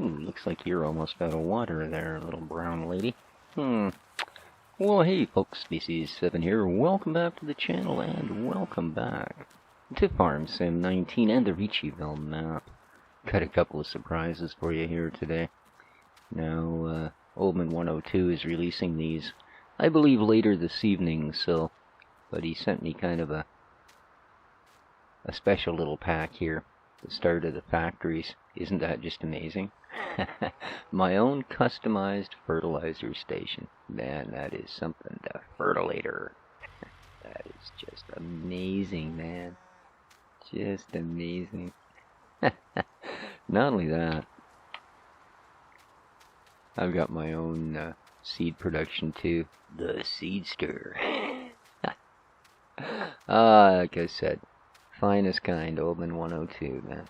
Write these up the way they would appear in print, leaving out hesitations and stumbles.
Ooh, looks like you're almost out of water there, little brown lady. Well, hey folks, Species7 here. Welcome back to the channel, and welcome back to Farm Sim 19 and the Ricciville map. Got a couple of surprises for you here today. Now, Oldman 102 is releasing these, I believe, later this evening, but he sent me kind of a special little pack here. The start of the factories. Isn't that just amazing? My own customized fertilizer station. Man, that is something to fertilator. That is just amazing, man. Just amazing. Not only that, I've got my own seed production too. The Seedster. Like I said, finest kind, Oldman 102, man.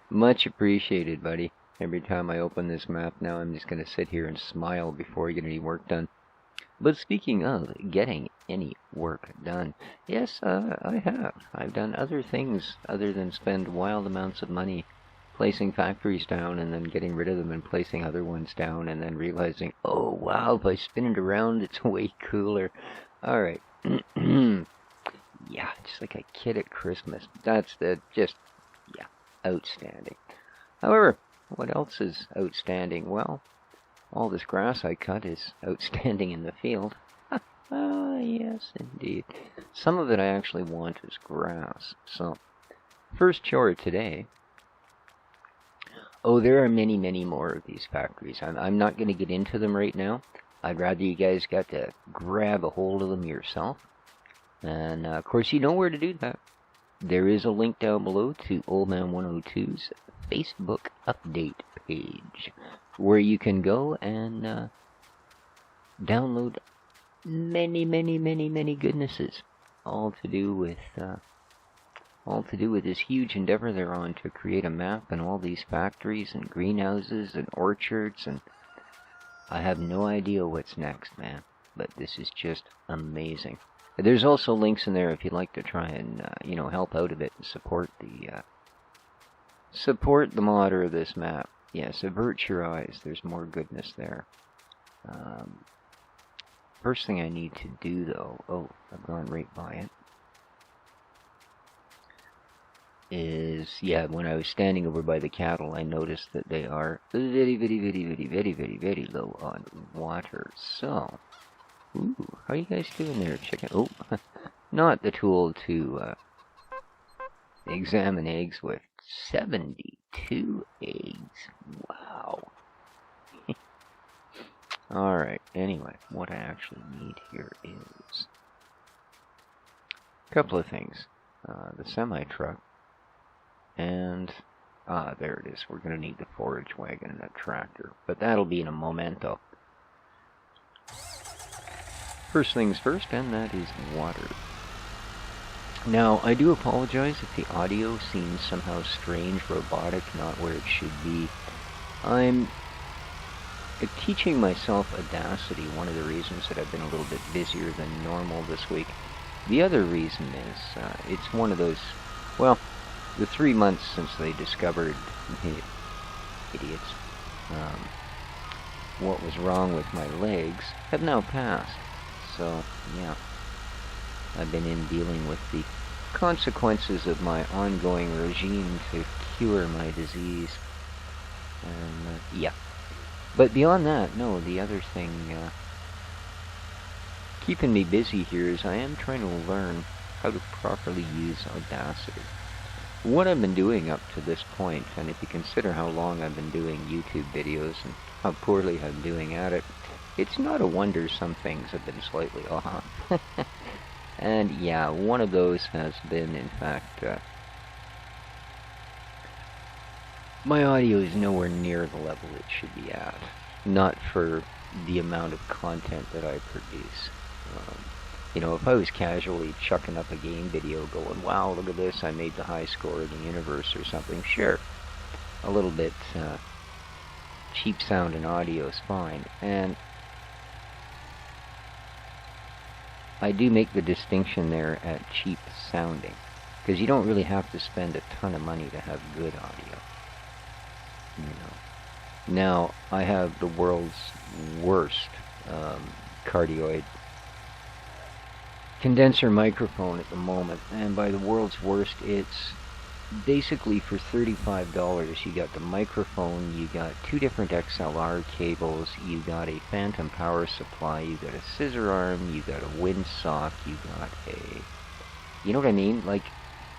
Much appreciated, buddy. Every time I open this map now, I'm just going to sit here and smile before I get any work done. But speaking of getting any work done, yes, I have. I've done other things other than spend wild amounts of money placing factories down and then getting rid of them and placing other ones down and then realizing, oh wow, if I spin it around, it's way cooler. Alright. Yeah, just like a kid at Christmas. That's outstanding. However, what else is outstanding? Well, all this grass I cut is outstanding in the field. Yes, indeed. Some of it I actually want as grass. So, first chore today. Oh, there are many, many more of these factories. I'm not going to get into them right now. I'd rather you guys got to grab a hold of them yourself. And, of course, you know where to do that. There is a link down below to Oldman 102's Facebook update page, where you can go and download many, many, many, many goodnesses, all to do with this huge endeavor they're on to create a map and all these factories and greenhouses and orchards, and I have no idea what's next, man. But this is just amazing. There's also links in there if you'd like to try and help out a bit and support the modder of this map. Yes, avert your eyes. There's more goodness there. First thing I need to do, though, I've gone right by it, is, when I was standing over by the cattle, I noticed that they are very, very, very, very, very, very, very low on water. So, ooh, how you guys doing there, chicken? Oh, not the tool to examine eggs with. 72 eggs. Wow. Alright, anyway, what I actually need here is a couple of things. The semi-truck, and, there it is. We're going to need the forage wagon and a tractor, but that'll be in a momento. First things first, and that is water. Now, I do apologize if the audio seems somehow strange, robotic, not where it should be. I'm teaching myself Audacity, one of the reasons that I've been a little bit busier than normal this week. The other reason is, it's one of those, well, the 3 months since they discovered, idiots, what was wrong with my legs have now passed. So, yeah. I've been in dealing with the consequences of my ongoing regime to cure my disease. And, yeah. But beyond that, no, the other thing keeping me busy here is I am trying to learn how to properly use Audacity. What I've been doing up to this point, and if you consider how long I've been doing YouTube videos and how poorly I'm doing at it, it's not a wonder some things have been slightly off. And yeah, one of those has been, in fact, my audio is nowhere near the level it should be at. Not for the amount of content that I produce. If I was casually chucking up a game video going, wow, look at this, I made the high score in the universe or something, sure. A little bit cheap sound and audio is fine. And I do make the distinction there at cheap sounding, because you don't really have to spend a ton of money to have good audio. Now, I have the world's worst cardioid condenser microphone at the moment, and by the world's worst, it's basically for $35. You got the microphone, you got 2 different XLR cables, you got a phantom power supply, you got a scissor arm, you got a windsock, you got a, you know what I mean? Like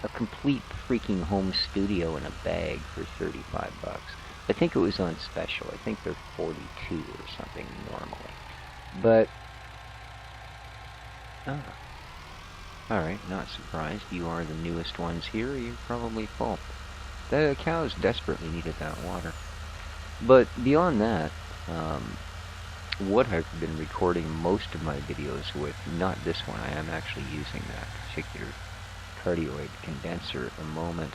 a complete freaking home studio in a bag for 35 bucks. I think it was on special. I think they're 42 or something normally. But alright, not surprised. You are the newest ones here. You're probably full. The cows desperately needed that water. But beyond that, what I've been recording most of my videos with, not this one, I am actually using that particular cardioid condenser at the moment,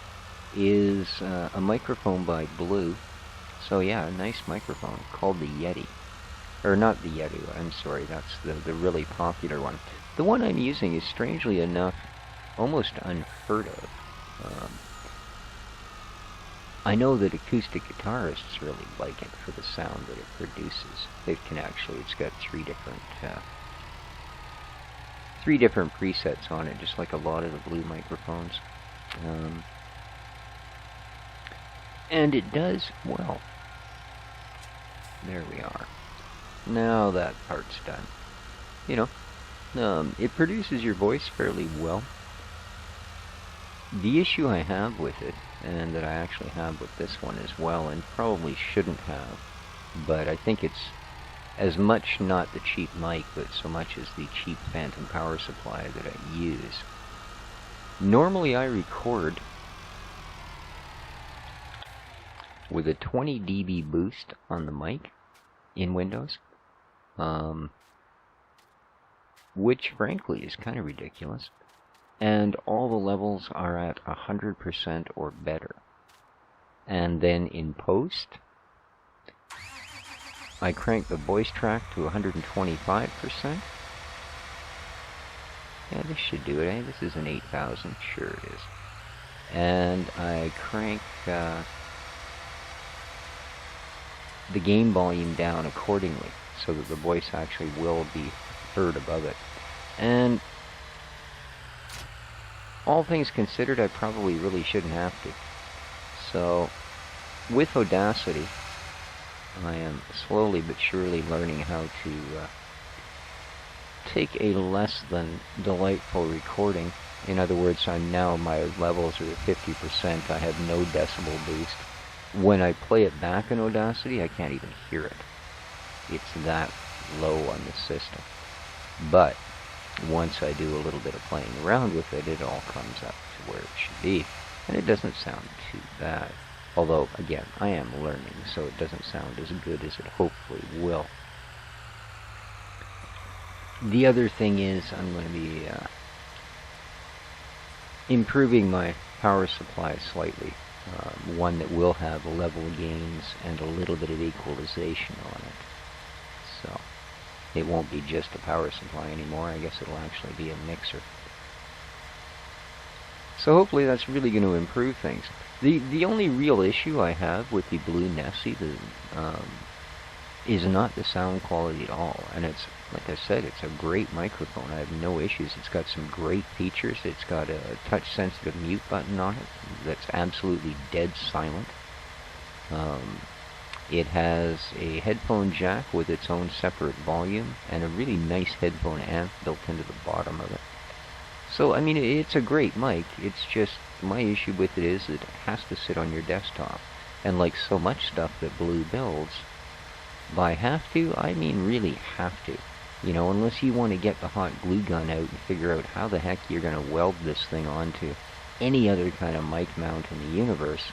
is a microphone by Blue. So yeah, a nice microphone called the Yeti. Or not the Yeti, I'm sorry, that's the really popular one. The one I'm using is, strangely enough, almost unheard of. I know that acoustic guitarists really like it for the sound that it produces. It can actually, it's got 3 different presets on it, just like a lot of the Blue microphones. And it does well. There we are. Now that part's done. You know, it produces your voice fairly well. The issue I have with it, and that I actually have with this one as well, and probably shouldn't have, but I think it's as much not the cheap mic, but so much as the cheap phantom power supply that I use. Normally I record with a 20 dB boost on the mic in Windows, which frankly is kind of ridiculous, and all the levels are at 100% or better. And then in post, I crank the voice track to 125%. Yeah, this should do it, eh? This is an 8000, sure it is. And I crank the gain volume down accordingly, so that the voice actually will be heard above it. And all things considered, I probably really shouldn't have to. So, with Audacity, I am slowly but surely learning how to take a less than delightful recording. In other words, my levels are at 50%. I have no decibel boost. When I play it back in Audacity, I can't even hear it. It's that low on the system. But once I do a little bit of playing around with it, it all comes up to where it should be. And it doesn't sound too bad. Although, again, I am learning, so it doesn't sound as good as it hopefully will. The other thing is, I'm going to be improving my power supply slightly. One that will have level gains and a little bit of equalization on it. So, it won't be just a power supply anymore. I guess it'll actually be a mixer. So hopefully that's really going to improve things. The only real issue I have with the Blue Nessie is not the sound quality at all. And it's, like I said, it's a great microphone. I have no issues. It's got some great features. It's got a touch-sensitive mute button on it that's absolutely dead silent. It has a headphone jack with its own separate volume and a really nice headphone amp built into the bottom of it. So, I mean, it's a great mic. It's just, my issue with it is it has to sit on your desktop. And like so much stuff that Blue builds, by have to, I mean really have to. You know, unless you want to get the hot glue gun out and figure out how the heck you're going to weld this thing onto any other kind of mic mount in the universe.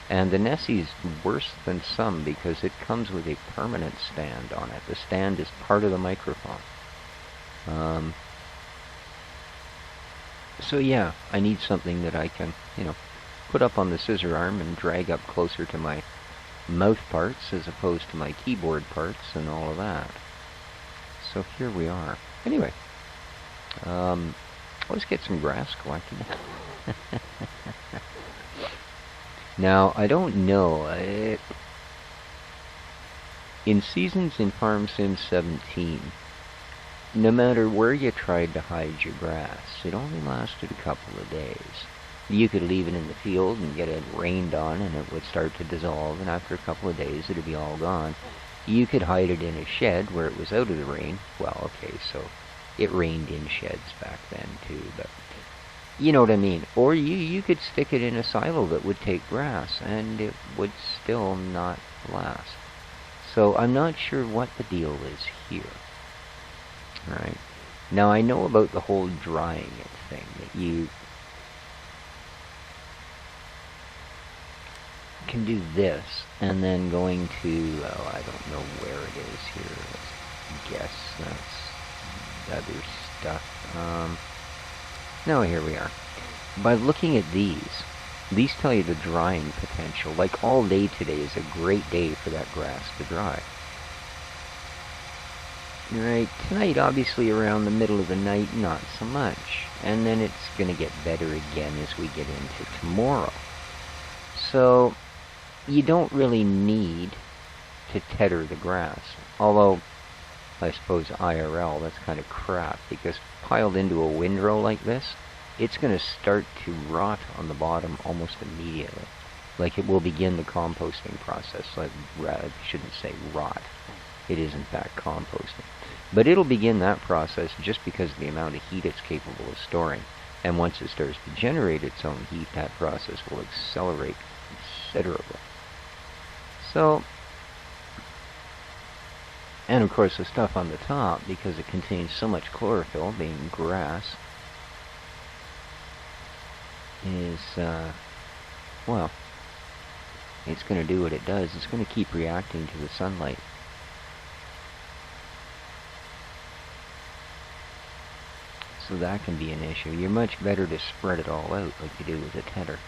And the Nessie's worse than some because it comes with a permanent stand on it. The stand is part of the microphone. So yeah, I need something that I can, you know, put up on the scissor arm and drag up closer to my mouth parts as opposed to my keyboard parts and all of that. So here we are. Anyway, let's get some grass collected. Now, I don't know. In Seasons in Farm Sim 17, no matter where you tried to hide your grass, it only lasted a couple of days. You could leave it in the field and get it rained on and it would start to dissolve, and after a couple of days it would be all gone. You could hide it in a shed where it was out of the rain. Well, okay, so it rained in sheds back then too, but you know what I mean. Or you could stick it in a silo that would take grass and it would still not last. So I'm not sure what the deal is here. Alright. Now I know about the whole drying it thing, that you can do this, and then going to, oh, I don't know where it is here. Let's guess that's other stuff. No, here we are. By looking at these tell you the drying potential. Like all day today is a great day for that grass to dry. Right, tonight obviously around the middle of the night, not so much. And then it's going to get better again as we get into tomorrow. So you don't really need to tether the grass. Although, I suppose IRL, that's kind of crap, because piled into a windrow like this, it's going to start to rot on the bottom almost immediately. Like it will begin the composting process. Like, I shouldn't say rot. It is in fact composting. But it'll begin that process just because of the amount of heat it's capable of storing. And once it starts to generate its own heat, that process will accelerate considerably. So, and of course the stuff on the top, because it contains so much chlorophyll, being grass, is, well, it's going to do what it does. It's going to keep reacting to the sunlight. So that can be an issue. You're much better to spread it all out like you do with a tedder.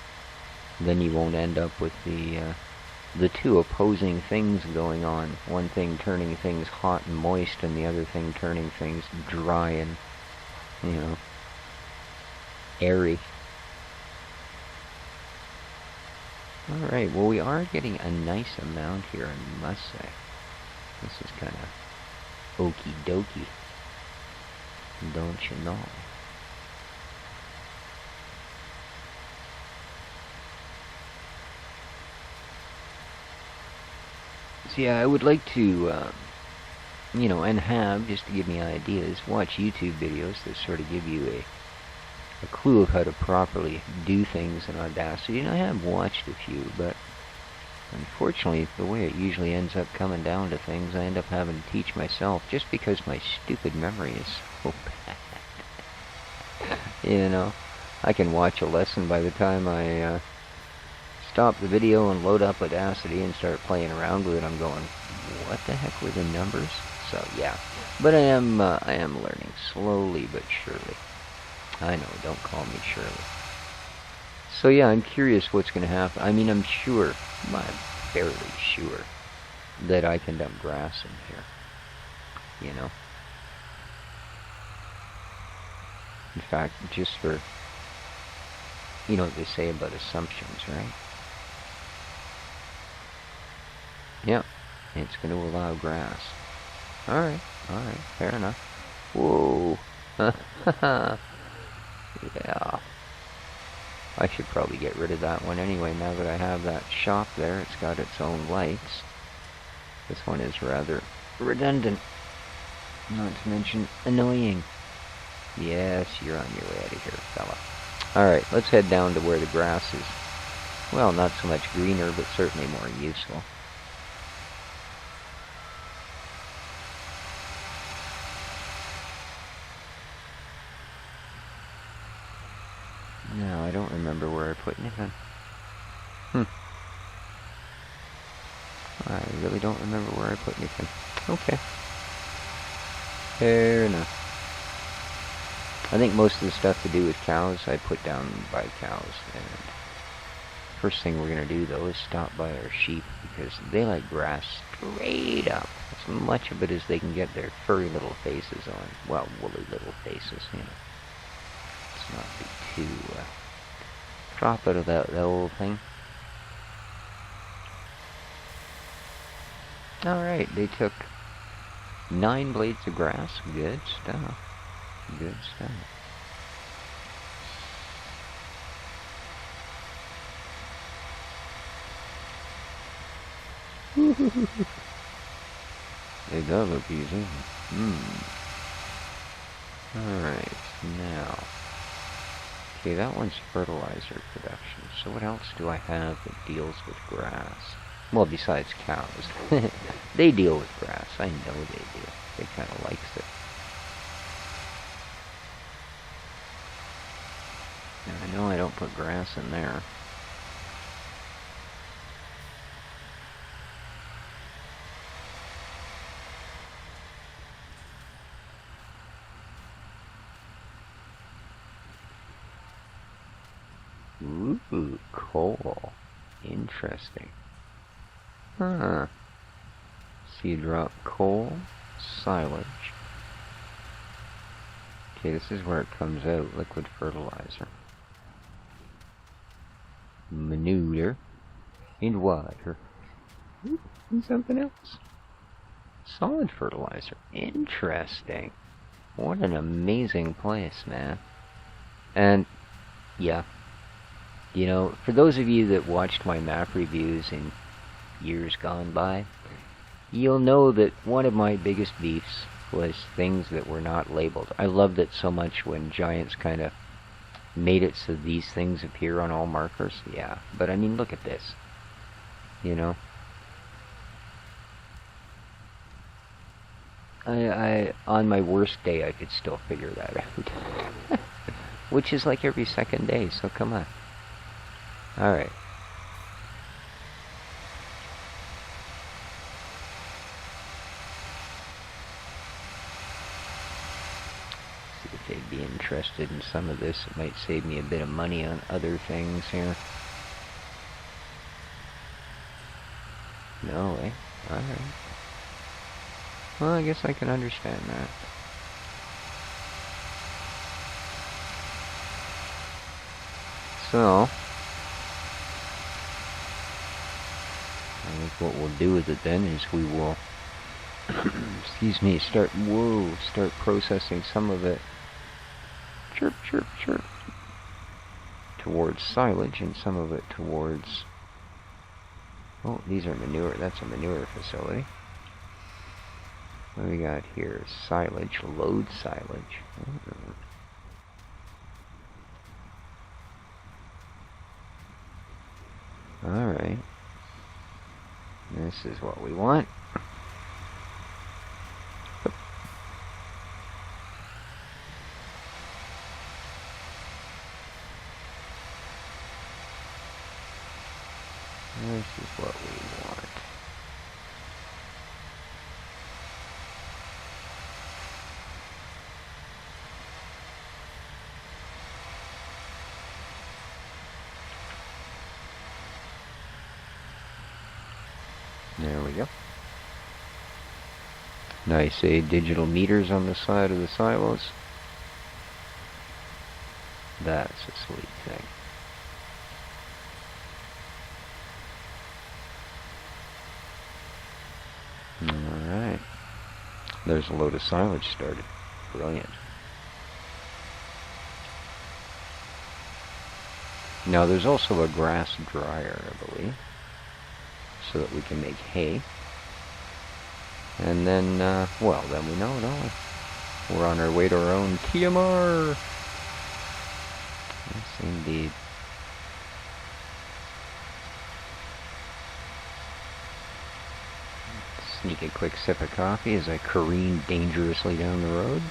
Then you won't end up with the two opposing things going on. One thing turning things hot and moist, and the other thing turning things dry and, you know, airy. Alright, well we are getting a nice amount here, I must say. This is kind of okie dokie. Don't you know? So yeah, I would like to, you know, and have, just to give me ideas, watch YouTube videos that sort of give you a clue of how to properly do things in Audacity. And I have watched a few, but unfortunately, the way it usually ends up coming down to things, I end up having to teach myself, just because my stupid memory is so bad. You know, I can watch a lesson by the time I stop the video and load up Audacity and start playing around with it. I'm going, what the heck were the numbers? So yeah, but I am learning slowly but surely. I know, don't call me Shirley. So yeah, I'm curious what's going to happen. I mean, I'm fairly sure that I can dump grass in here. You know? In fact, just for, you know what they say about assumptions, right? Yep, it's going to allow grass. Alright, fair enough. Whoa. Yeah. I should probably get rid of that one anyway, now that I have that shop there. It's got its own lights. This one is rather redundant. Not to mention annoying. Yes, you're on your way out of here, fella. Alright, let's head down to where the grass is, well, not so much greener, but certainly more useful. No, I don't remember where I put anything. I really don't remember where I put anything. Okay. Fair enough. I think most of the stuff to do with cows I put down by cows. And first thing we're going to do, though, is stop by our sheep, because they like grass straight up. As much of it as they can get their furry little faces on. Well, woolly little faces, you know. Let's not be too drop out of that old thing. Alright, they took 9 blades of grass. Good stuff. Good stuff. They does look easy. Alright, now. Okay, that one's fertilizer production. So what else do I have that deals with grass? Well, besides cows. They deal with grass. I know they do. They kind of likes it. And I know I don't put grass in there. Ooh, coal. Interesting. Huh. Seed drop coal, silage. Okay, this is where it comes out, liquid fertilizer. Manure and water. Ooh, and something else. Solid fertilizer. Interesting. What an amazing place, man. And, yeah. You know, for those of you that watched my map reviews in years gone by, you'll know that one of my biggest beefs was things that were not labeled. I loved it so much when Giants kind of made it so these things appear on all markers. Yeah, but I mean, look at this. You know? I on my worst day, I could still figure that out. Which is like every second day, so come on. Alright. See if they'd be interested in some of this. It might save me a bit of money on other things here. No way. Alright. Well, I guess I can understand that. So, I think what we'll do with it then is we will, excuse me, start processing some of it, chirp, chirp, chirp, towards silage and some of it towards, oh, these are manure, that's a manure facility. What do we got here? Silage, load silage. Alright. This is what we want. This is what we want. There we go. Nice, digital meters on the side of the silos. That's a sweet thing. Alright. There's a load of silage started. Brilliant. Now there's also a grass dryer, I believe, so that we can make hay. And then, well, then we know, don't we? We're on our way to our own TMR. Yes, indeed. Sneak a quick sip of coffee as I careen dangerously down the road.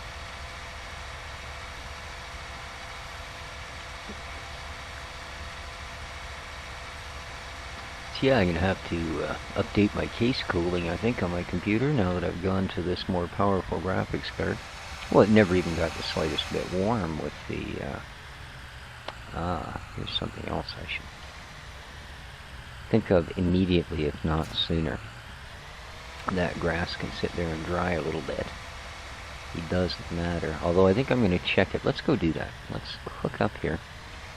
Yeah, I'm going to have to update my case cooling, I think, on my computer now that I've gone to this more powerful graphics card. Well, it never even got the slightest bit warm with the... here's something else I should think of immediately, if not sooner. That grass can sit there and dry a little bit. It doesn't matter. Although I think I'm going to check it. Let's go do that. Let's hook up here.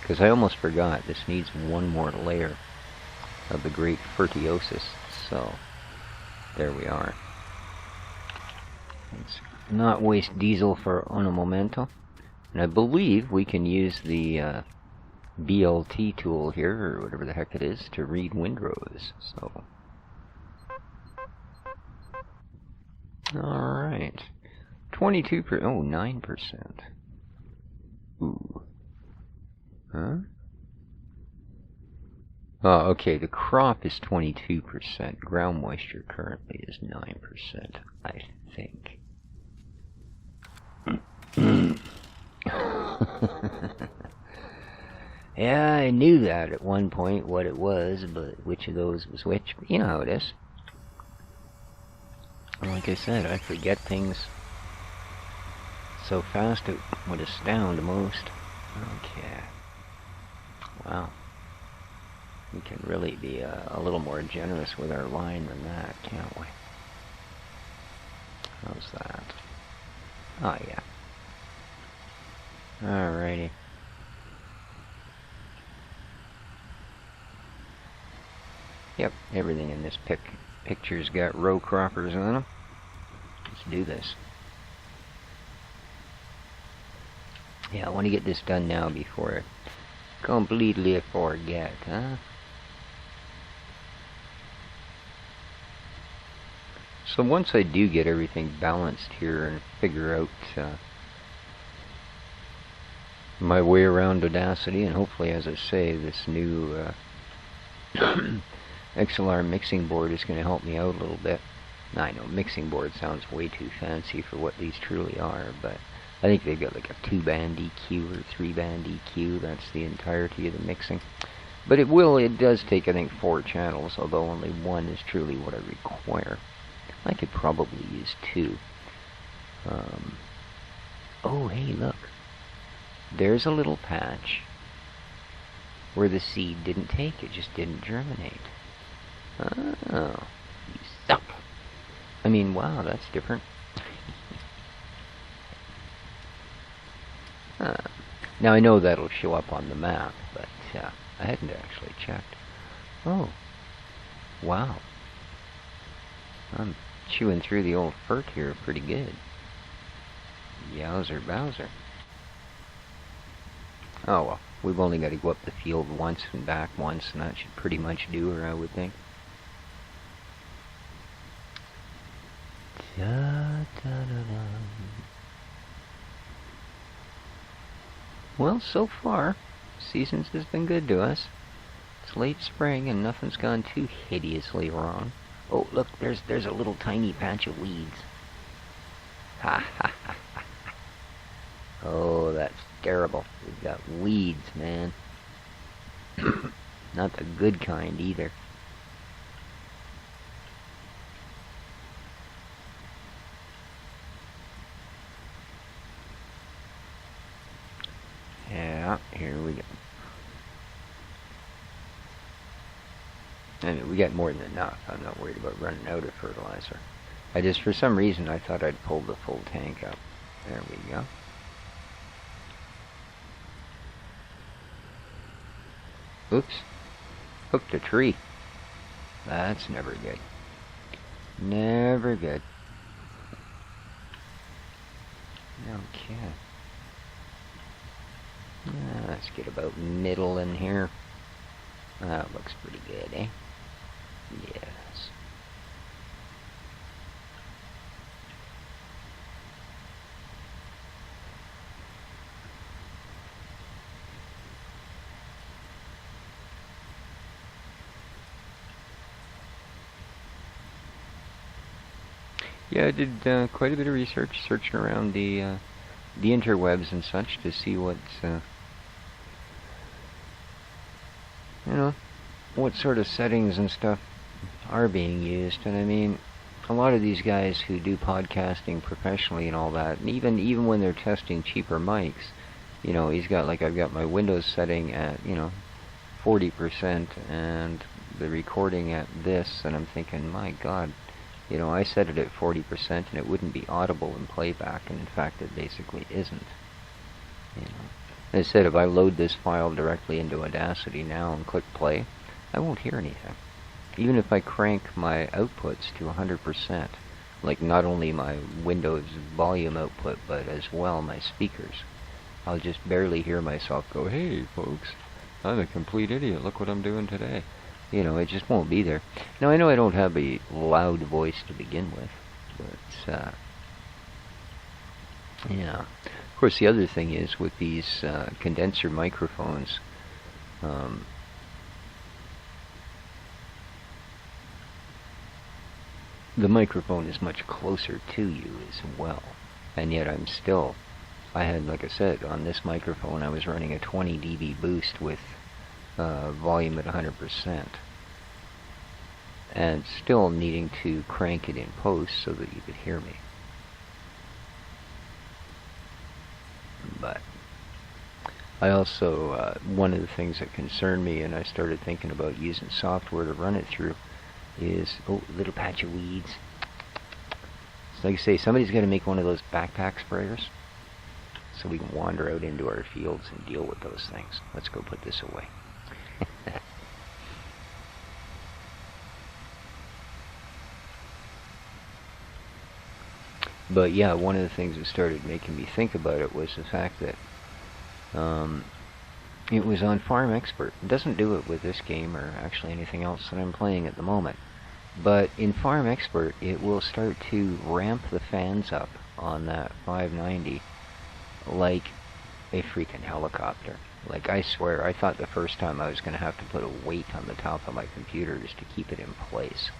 Because I almost forgot. This needs one more layer of the great fertiosis. So, There we are. Let's not waste diesel for un momento. And I believe we can use the BLT tool here, or whatever the heck it is, to read windrows. So, alright. 22%. Oh, 9%. Ooh. Huh? Oh, okay, the crop is 22%. Ground moisture currently is 9%, I think. Yeah, I knew that at one point, what it was, but which of those was which. But you know how it is. Like I said, I forget things so fast it would astound most. Okay. Wow. We can really be a little more generous with our line than that, can't we? How's that? Oh, yeah. Alrighty. Yep, everything in this picture's got row croppers on them. Let's do this. Yeah, I want to get this done now before I completely forget, huh? So once I do get everything balanced here and figure out my way around Audacity, and hopefully, as I say, this new XLR mixing board is going to help me out a little bit. I know mixing board sounds way too fancy for what these truly are, but I think they've got like a 2-band EQ or 3-band EQ. That's the entirety of the mixing. But it does take, I think, 4 channels, although only 1 is truly what I require. I could probably use 2. Oh, hey, look. There's a little patch where the seed didn't take, it just didn't germinate. Oh, you suck. I mean, wow, that's different. Now, I know that'll show up on the map, but I hadn't actually checked. Oh, wow. I'm chewing through the old fert here pretty good. Yowzer bowser. Oh, well, we've only got to go up the field once and back once, and that should pretty much do her, I would think. Da-da-da-da. Well, so far, seasons has been good to us. It's late spring and nothing's gone too hideously wrong. Oh, look, there's a little tiny patch of weeds. Ha ha ha ha. Oh, that's terrible. We've got weeds, man. Not the good kind either. Yeah, here we go. I mean, we got more than enough. I'm not worried about running out of fertilizer. I just, for some reason, I thought I'd pull the full tank up. There we go. Oops. Hooked a tree. That's never good. Never good. Okay. Let's get about middle in here. That looks pretty good, eh? Yes. Yeah, I did quite a bit of research, searching around the interwebs and such to see what's, you know, what sort of settings and stuff are being used. And I mean, a lot of these guys who do podcasting professionally and all that, and even when they're testing cheaper mics, you know, he's got, like, I've got my Windows setting at, you know, 40% and the recording at this, and I'm thinking, my God, you know, I set it at 40% and it wouldn't be audible in playback, and in fact it basically isn't. You know, as I said, if I load this file directly into Audacity now and click play, I won't hear anything. even if I crank my outputs to 100%, like not only my Windows volume output, but as well my speakers, I'll just barely hear myself go, "Hey folks, I'm a complete idiot, look what I'm doing today." You know, it just won't be there. Now I know I don't have a loud voice to begin with, but yeah. Of course, the other thing is with these condenser microphones, the microphone is much closer to you as well, and yet I had, like I said, on this microphone I was running a 20 dB boost with volume at 100%, and still needing to crank it in post so that you could hear me. But I also, one of the things that concerned me, and I started thinking about using software to run it through, is, oh, little patch of weeds. So like I say, somebody's got to make one of those backpack sprayers so we can wander out into our fields and deal with those things. Let's go put this away. But yeah, one of the things that started making me think about it was the fact that it was on Farm Expert. It doesn't do it with this game or actually anything else that I'm playing at the moment. But in Farm Expert, it will start to ramp the fans up on that 590 like a freaking helicopter. Like, I swear, I thought the first time I was going to have to put a weight on the top of my computer just to keep it in place.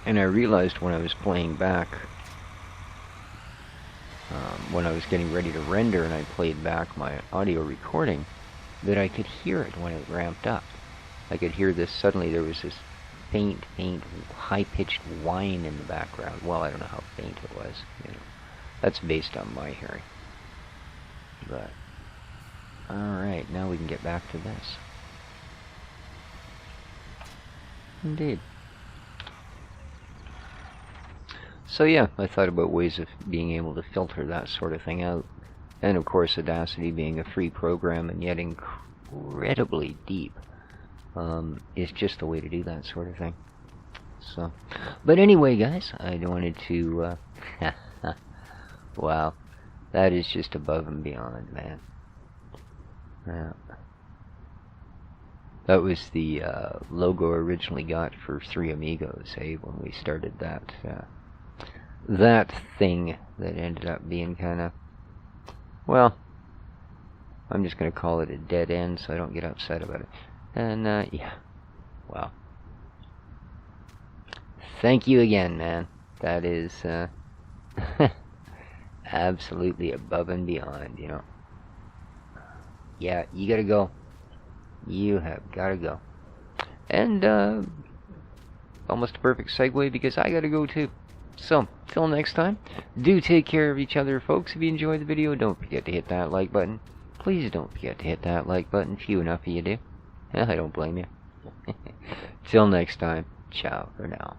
And I realized when I was playing back, when I was getting ready to render and I played back my audio recording, that I could hear it when it ramped up. I could hear this, suddenly there was this faint, high-pitched whine in the background. Well, I don't know how faint it was, you know. That's based on my hearing. But, alright, now we can get back to this. Indeed. So yeah, I thought about ways of being able to filter that sort of thing out. And of course, Audacity being a free program and yet incredibly deep, is just the way to do that sort of thing. So, but anyway, guys, I wanted to, wow, that is just above and beyond, man. Yeah. That was the logo I originally got for Three Amigos, when we started that that thing that ended up being kind of, well, I'm just going to call it a dead end so I don't get upset about it. And, yeah, well, thank you again, man. That is absolutely above and beyond, you know. Yeah, you gotta go. You have gotta go. And, almost a perfect segue because I gotta go too. So, till next time, do take care of each other, folks. If you enjoyed the video, don't forget to hit that like button. Please don't forget to hit that like button. Few enough of you do. I don't blame you. Till next time, ciao for now.